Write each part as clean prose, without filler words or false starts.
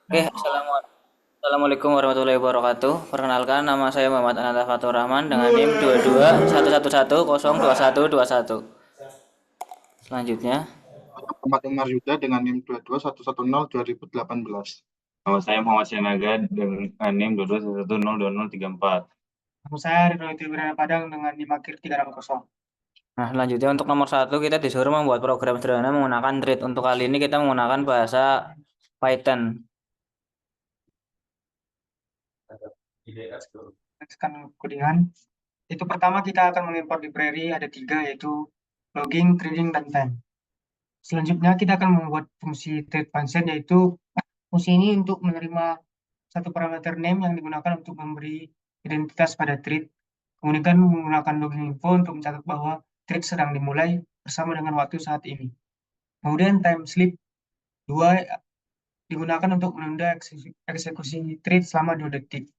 Oke, Assalamualaikum warahmatullahi wabarakatuh. Perkenalkan, nama saya Muhammad Ananda Fatur Rahman dengan NIM 2211102121. Selanjutnya, Ahmad Umar Yuda dengan NIM 22110 2018. Nama saya Muhammad Syanaga dengan NIM 2211102034. Nama saya Ridho Tiwirana Padang dengan NIM akhir 360. selanjutnya untuk nomor satu kita disuruh membuat program sederhana menggunakan Thread. Untuk kali ini kita menggunakan bahasa Python. Tekan codingan. Itu pertama kita akan mengimport library ada 3 yaitu logging, trading, dan time. Selanjutnya kita akan membuat fungsi thread function yaitu fungsi ini untuk menerima satu parameter name yang digunakan untuk memberi identitas pada thread. Kemudian menggunakan logging info untuk mencatat bahwa thread sedang dimulai bersama dengan waktu saat ini. Kemudian time sleep 2 digunakan untuk menunda eksekusi thread selama 2 detik.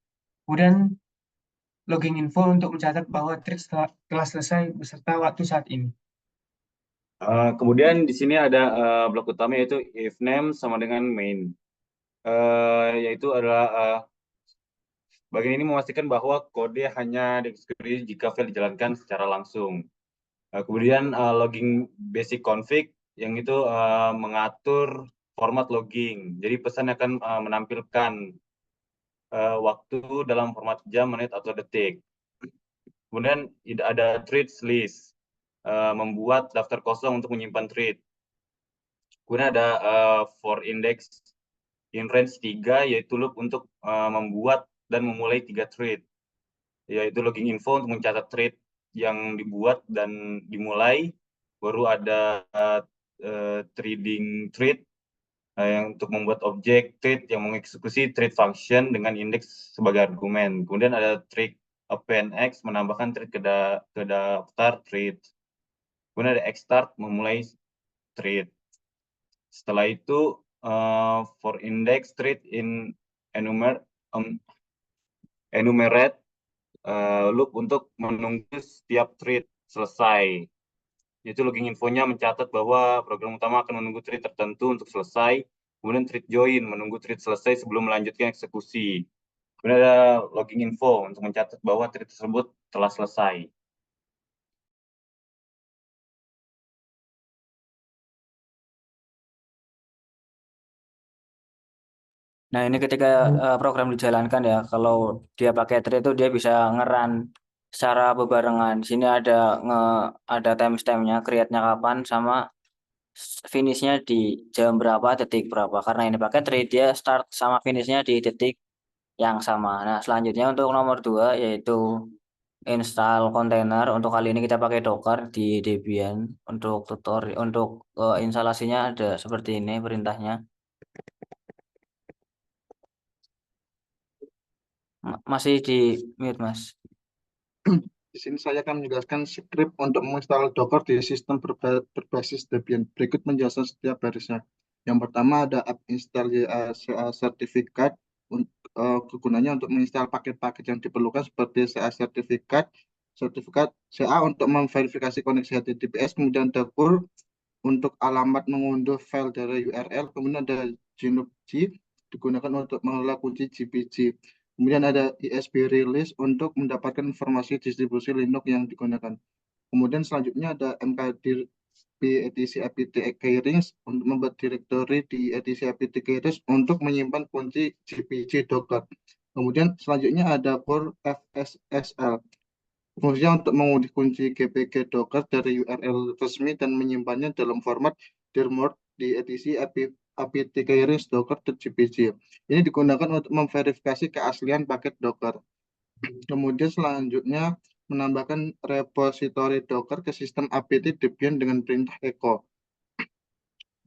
Kemudian logging info untuk mencatat bahwa thread telah selesai beserta waktu saat ini. Kemudian di sini ada blok utama yaitu if name sama dengan main. Yaitu adalah bagian ini memastikan bahwa kode hanya dieksekusi jika file dijalankan secara langsung. Kemudian logging basic config yang itu mengatur format logging. Jadi pesan akan menampilkan waktu dalam format jam, menit, atau detik. Kemudian ada threads list, membuat daftar kosong untuk menyimpan thread. Kemudian ada for index in range 3, yaitu loop untuk membuat dan memulai 3 thread. Yaitu logging info untuk mencatat thread yang dibuat dan dimulai. Baru ada trading thread yang untuk membuat objek thread yang mengeksekusi thread function dengan indeks sebagai argumen. Kemudian ada thread append x menambahkan thread ke daftar thread. Kemudian ada xstart memulai thread. Setelah itu for index thread in enumerate loop untuk menunggu setiap thread selesai. Yaitu logging infonya mencatat bahwa program utama akan menunggu thread tertentu untuk selesai. Kemudian thread join menunggu thread selesai sebelum melanjutkan eksekusi. Kemudian ada logging info untuk mencatat bahwa thread tersebut telah selesai. Nah, ini ketika program dijalankan ya, kalau dia pakai Thread itu dia bisa ngeran secara bebarengan. Di sini ada timestamp-nya, create-nya kapan sama finishnya di jam berapa, detik berapa. Karena ini pakai Thread, dia start sama finishnya di detik yang sama. Nah, selanjutnya untuk nomor 2 yaitu install kontainer. Untuk kali ini kita pakai Docker di Debian. Untuk tutorial, untuk instalasinya ada seperti ini perintahnya. Masih di mute, Mas. Di sini saya akan menjelaskan script untuk menginstal Docker di sistem berbasis Debian. Berikut penjelasan setiap barisnya. Yang pertama ada apt install CA sertifikat. Kegunaannya untuk menginstal paket-paket yang diperlukan seperti CA sertifikat CA untuk memverifikasi koneksi HTTPS, kemudian ada curl untuk alamat mengunduh file dari URL, kemudian ada GNUG digunakan untuk mengelola kunci GPG. Kemudian ada ISB release untuk mendapatkan informasi distribusi Linux yang digunakan. Kemudian selanjutnya ada mkdir etc apt keyrings untuk membuat direktori di etc apt keyrings untuk menyimpan kunci GPG Docker. Kemudian selanjutnya ada for FSSL, fungsinya untuk mengunduh kunci GPG Docker dari URL resmi dan menyimpannya dalam format dirmord di etc apt keyrings docker.jpg. Ini digunakan untuk memverifikasi keaslian paket Docker. Kemudian selanjutnya menambahkan repositori Docker ke sistem apt Debian dengan perintah echo.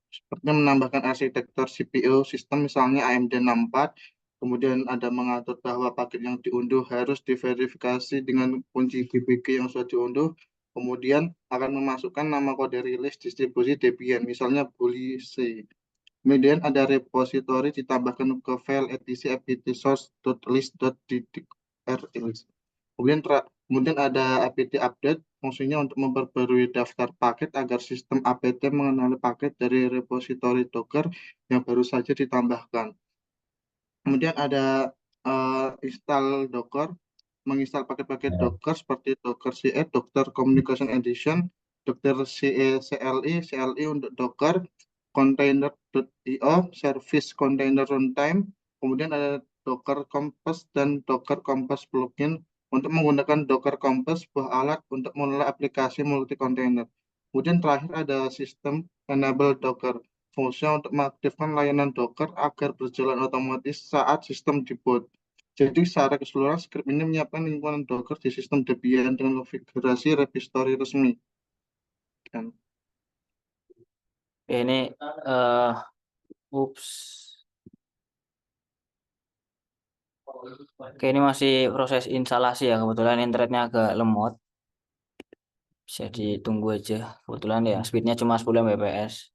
Seperti menambahkan arsitektur CPU sistem misalnya AMD 64, kemudian ada mengatur bahwa paket yang diunduh harus diverifikasi dengan kunci GPG yang sudah diunduh, kemudian akan memasukkan nama kode rilis distribusi Debian, misalnya bully C. Kemudian ada repositori ditambahkan ke file etc apt source.list.ddr. Kemudian ada apt update, fungsinya untuk memperbarui daftar paket agar sistem apt mengenali paket dari repositori Docker yang baru saja ditambahkan. Kemudian ada install Docker, menginstal paket-paket Docker seperti Docker CE, Docker Communication Edition, Docker CE CLI untuk Docker, Container.io, Service Container Runtime, kemudian ada Docker Compose dan Docker Compose plugin untuk menggunakan Docker Compose, sebuah alat untuk mengelola aplikasi multi kontainer. Kemudian terakhir ada sistem Enable Docker, fungsi untuk mengaktifkan layanan Docker agar berjalan otomatis saat sistem diboot. Jadi secara keseluruhan script ini menyiapkan lingkungan Docker di sistem Debian dengan konfigurasi repository resmi. Dan Ini ups. Oke, ini masih proses instalasi ya. Kebetulan internetnya agak lemot. Bisa ditunggu aja. Kebetulan ya speednya cuma 10 Mbps.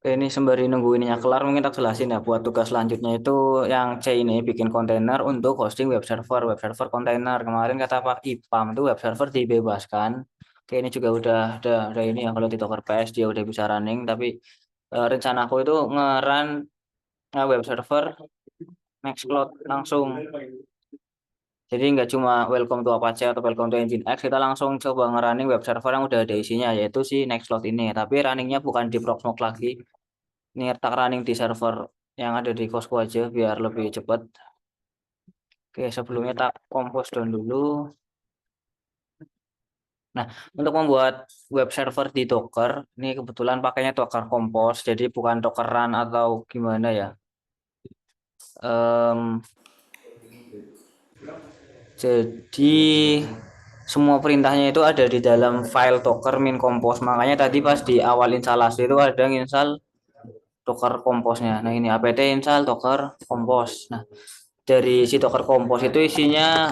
Oke, ini sembari nunggu ininya kelar, mungkin tak jelasin ya. Buat tugas selanjutnya itu yang C ini bikin kontainer untuk hosting web server kontainer. Kemarin kata Pak Ipam itu web server dibebaskan. Oke, ini juga udah ini ya, kalau di Docker PS dia udah bisa running. Tapi rencanaku itu nge-run web server Nextcloud langsung. Jadi nggak cuma welcome to Apache atau welcome to Nginx, kita langsung coba ngerunning web server yang udah ada isinya, yaitu si Nextcloud ini. Tapi runningnya bukan di Proxmox lagi. Ini tak running di server yang ada di Cosco aja biar lebih cepat. Oke, sebelumnya tak compose down dulu. Nah, untuk membuat web server di Docker, ini kebetulan pakainya Docker Compose, jadi bukan Docker Run atau gimana ya. Jadi semua perintahnya itu ada di dalam file Docker min compose. Makanya tadi pas di awal instalasi itu ada install Docker Compose-nya. Nah, ini apt install Docker Compose. Nah, dari si Docker Compose itu isinya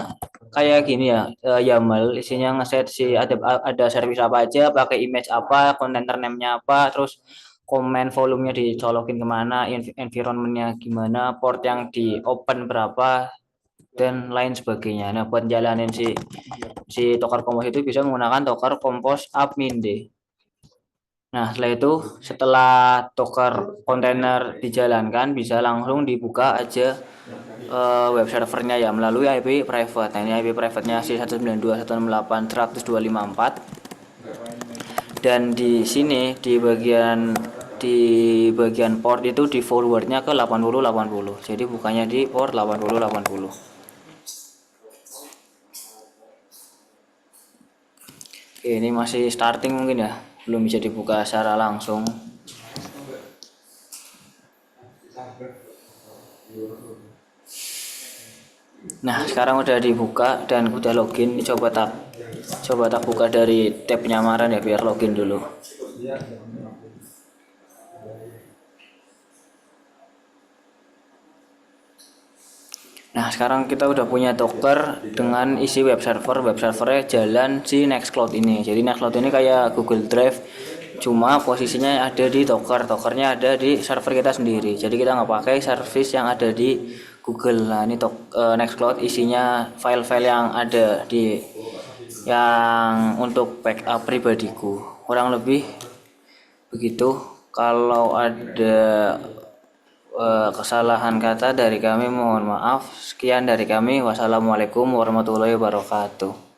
kayak gini ya, YAML, isinya ngeset si ada service apa aja, pakai image apa, container name-nya apa, terus comment volumenya dicolokin kemana, environment-nya gimana, port yang di open berapa, dan lain sebagainya. Nah, buat jalanin si Docker Compose itu bisa menggunakan Docker Compose admin deh. Nah, setelah Docker container dijalankan, bisa langsung dibuka aja web servernya ya melalui IP private. Nah, ini IP private-nya C192.168.102.54. Dan di sini di bagian port itu di forwardnya ke 8080. Jadi bukannya di port 8080. Oke, ini masih starting mungkin ya, belum bisa dibuka secara langsung. Nah, sekarang udah dibuka dan udah login. Coba tak buka dari tab penyamaran ya, biar login dulu. Nah, sekarang kita udah punya Docker dengan isi web server. Web servernya jalan si Nextcloud ini. Jadi Nextcloud ini kayak Google Drive, cuma posisinya ada di Docker. Dockernya ada di server kita sendiri. Jadi kita nggak pakai service yang ada di Google. Nah, ini Nextcloud isinya file-file yang ada yang untuk backup pribadiku. Kurang lebih begitu. Kalau ada kesalahan kata dari kami mohon maaf. Sekian dari kami. Wassalamualaikum warahmatullahi wabarakatuh.